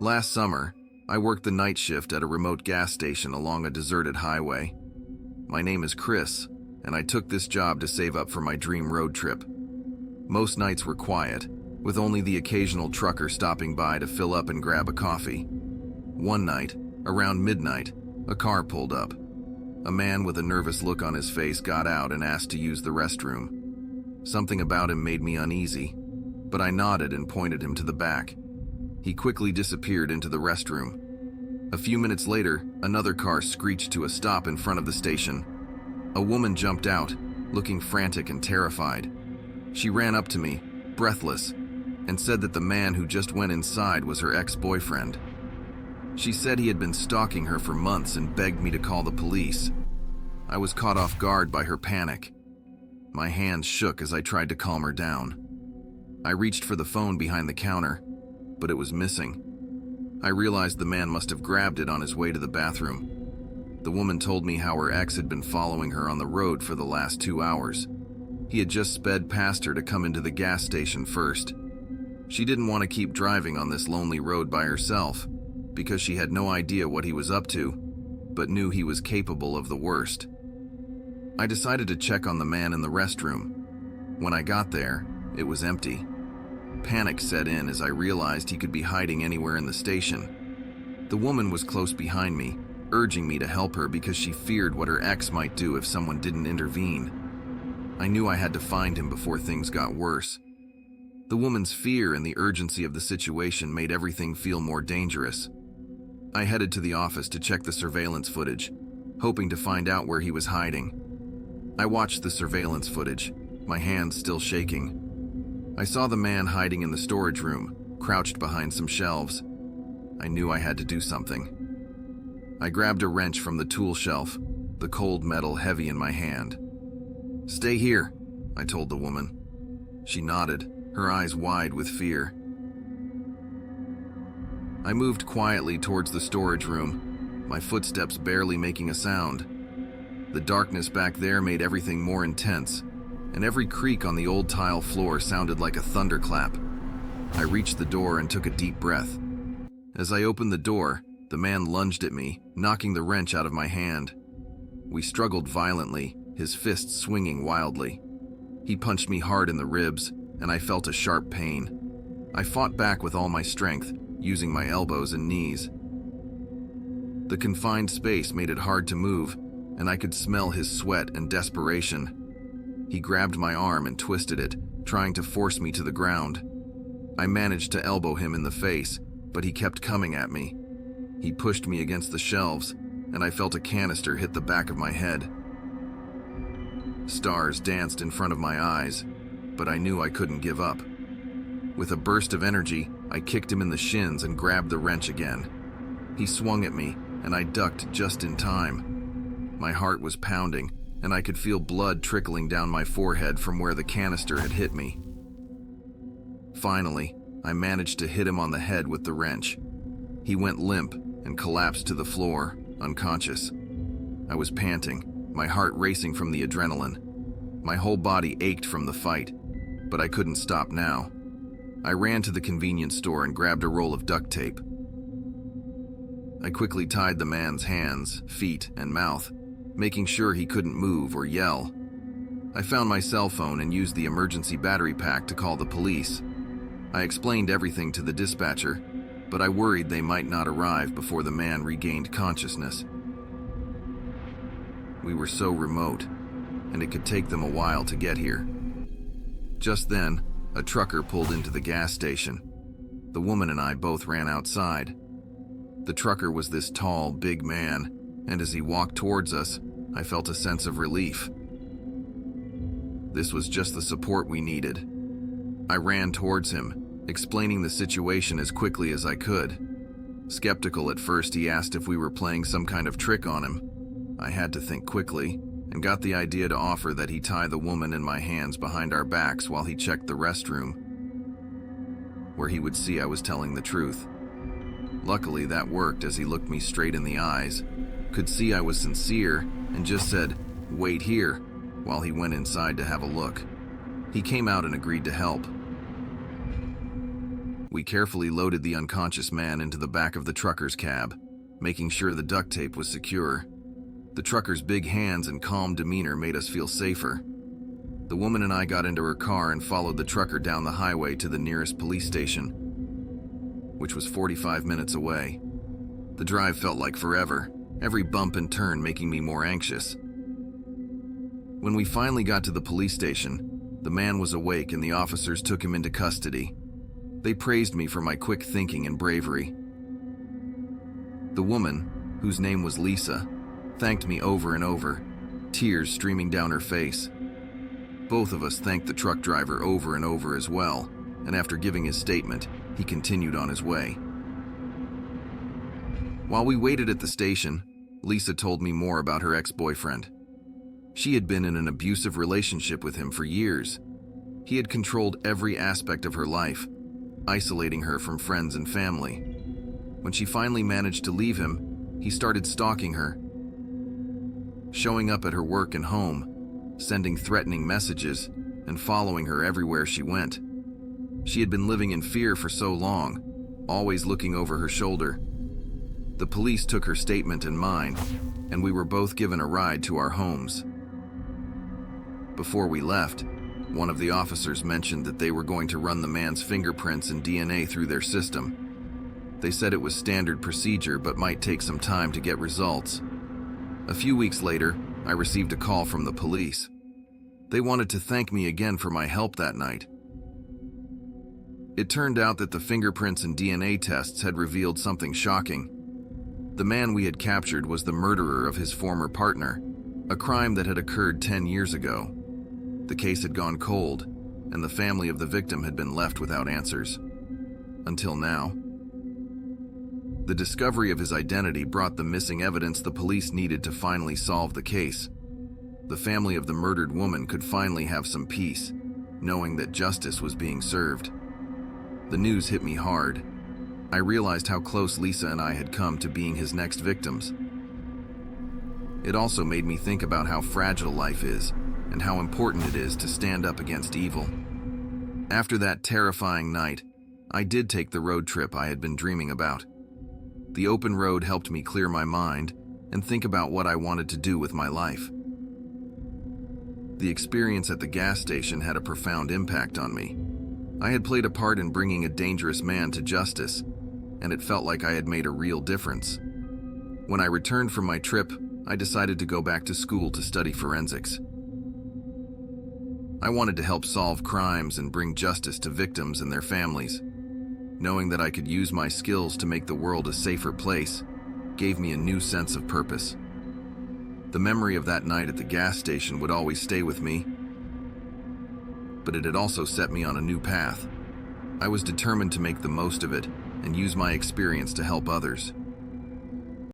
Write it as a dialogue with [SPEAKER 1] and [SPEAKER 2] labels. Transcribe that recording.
[SPEAKER 1] Last summer, I worked the night shift at a remote gas station along a deserted highway. My name is Chris, and I took this job to save up for my dream road trip. Most nights were quiet, with only the occasional trucker stopping by to fill up and grab a coffee. One night, around midnight, a car pulled up. A man with a nervous look on his face got out and asked to use the restroom. Something about him made me uneasy, but I nodded and pointed him to the back. He quickly disappeared into the restroom. A few minutes later, another car screeched to a stop in front of the station. A woman jumped out, looking frantic and terrified. She ran up to me, breathless, and said that the man who just went inside was her ex-boyfriend. She said he had been stalking her for months and begged me to call the police. I was caught off guard by her panic. My hands shook as I tried to calm her down. I reached for the phone behind the counter, but it was missing. I realized the man must have grabbed it on his way to the bathroom. The woman told me how her ex had been following her on the road for the last 2 hours. He had just sped past her to come into the gas station first. She didn't want to keep driving on this lonely road by herself, because she had no idea what he was up to, but knew he was capable of the worst. I decided to check on the man in the restroom. When I got there, it was empty. Panic set in as I realized he could be hiding anywhere in the station. The woman was close behind me, urging me to help her because she feared what her ex might do if someone didn't intervene. I knew I had to find him before things got worse. The woman's fear and the urgency of the situation made everything feel more dangerous. I headed to the office to check the surveillance footage, hoping to find out where he was hiding. I watched the surveillance footage, my hands still shaking. I saw the man hiding in the storage room, crouched behind some shelves. I knew I had to do something. I grabbed a wrench from the tool shelf, the cold metal heavy in my hand. "Stay here," I told the woman. She nodded, her eyes wide with fear. I moved quietly towards the storage room, my footsteps barely making a sound. The darkness back there made everything more intense, and every creak on the old tile floor sounded like a thunderclap. I reached the door and took a deep breath. As I opened the door, the man lunged at me, knocking the wrench out of my hand. We struggled violently, his fists swinging wildly. He punched me hard in the ribs, and I felt a sharp pain. I fought back with all my strength, using my elbows and knees. The confined space made it hard to move, and I could smell his sweat and desperation. He grabbed my arm and twisted it, trying to force me to the ground. I managed to elbow him in the face, but he kept coming at me. He pushed me against the shelves, and I felt a canister hit the back of my head. Stars danced in front of my eyes, but I knew I couldn't give up. With a burst of energy, I kicked him in the shins and grabbed the wrench again. He swung at me, and I ducked just in time. My heart was pounding, and I could feel blood trickling down my forehead from where the canister had hit me. Finally, I managed to hit him on the head with the wrench. He went limp and collapsed to the floor, unconscious. I was panting, my heart racing from the adrenaline. My whole body ached from the fight, but I couldn't stop now. I ran to the convenience store and grabbed a roll of duct tape. I quickly tied the man's hands, feet, and mouth, making sure he couldn't move or yell. I found my cell phone and used the emergency battery pack to call the police. I explained everything to the dispatcher, but I worried they might not arrive before the man regained consciousness. We were so remote, and it could take them a while to get here. Just then, a trucker pulled into the gas station. The woman and I both ran outside. The trucker was this tall, big man, and as he walked towards us, I felt a sense of relief. This was just the support we needed. I ran towards him, explaining the situation as quickly as I could. Skeptical at first, he asked if we were playing some kind of trick on him. I had to think quickly, and got the idea to offer that he tie the woman and my hands behind our backs while he checked the restroom, where he would see I was telling the truth. Luckily, that worked as he looked me straight in the eyes, could see I was sincere, and just said, "Wait here," while he went inside to have a look. He came out and agreed to help. We carefully loaded the unconscious man into the back of the trucker's cab, making sure the duct tape was secure. The trucker's big hands and calm demeanor made us feel safer. The woman and I got into her car and followed the trucker down the highway to the nearest police station, which was 45 minutes away. The drive felt like forever, every bump and turn making me more anxious. When we finally got to the police station, the man was awake and the officers took him into custody. They praised me for my quick thinking and bravery. The woman, whose name was Lisa, thanked me over and over, tears streaming down her face. Both of us thanked the truck driver over and over as well, and after giving his statement, he continued on his way. While we waited at the station, Lisa told me more about her ex-boyfriend. She had been in an abusive relationship with him for years. He had controlled every aspect of her life, isolating her from friends and family. When she finally managed to leave him, he started stalking her, showing up at her work and home, sending threatening messages, and following her everywhere she went. She had been living in fear for so long, always looking over her shoulder. The police took her statement and mine, and we were both given a ride to our homes. Before we left, one of the officers mentioned that they were going to run the man's fingerprints and DNA through their system. They said it was standard procedure but might take some time to get results. A few weeks later, I received a call from the police. They wanted to thank me again for my help that night. It turned out that the fingerprints and DNA tests had revealed something shocking. The man we had captured was the murderer of his former partner, a crime that had occurred 10 years ago. The case had gone cold, and the family of the victim had been left without answers. Until now. The discovery of his identity brought the missing evidence the police needed to finally solve the case. The family of the murdered woman could finally have some peace, knowing that justice was being served. The news hit me hard. I realized how close Lisa and I had come to being his next victims. It also made me think about how fragile life is and how important it is to stand up against evil. After that terrifying night, I did take the road trip I had been dreaming about. The open road helped me clear my mind and think about what I wanted to do with my life. The experience at the gas station had a profound impact on me. I had played a part in bringing a dangerous man to justice, and it felt like I had made a real difference. When I returned from my trip, I decided to go back to school to study forensics. I wanted to help solve crimes and bring justice to victims and their families. Knowing that I could use my skills to make the world a safer place gave me a new sense of purpose. The memory of that night at the gas station would always stay with me, but it had also set me on a new path. I was determined to make the most of it and use my experience to help others.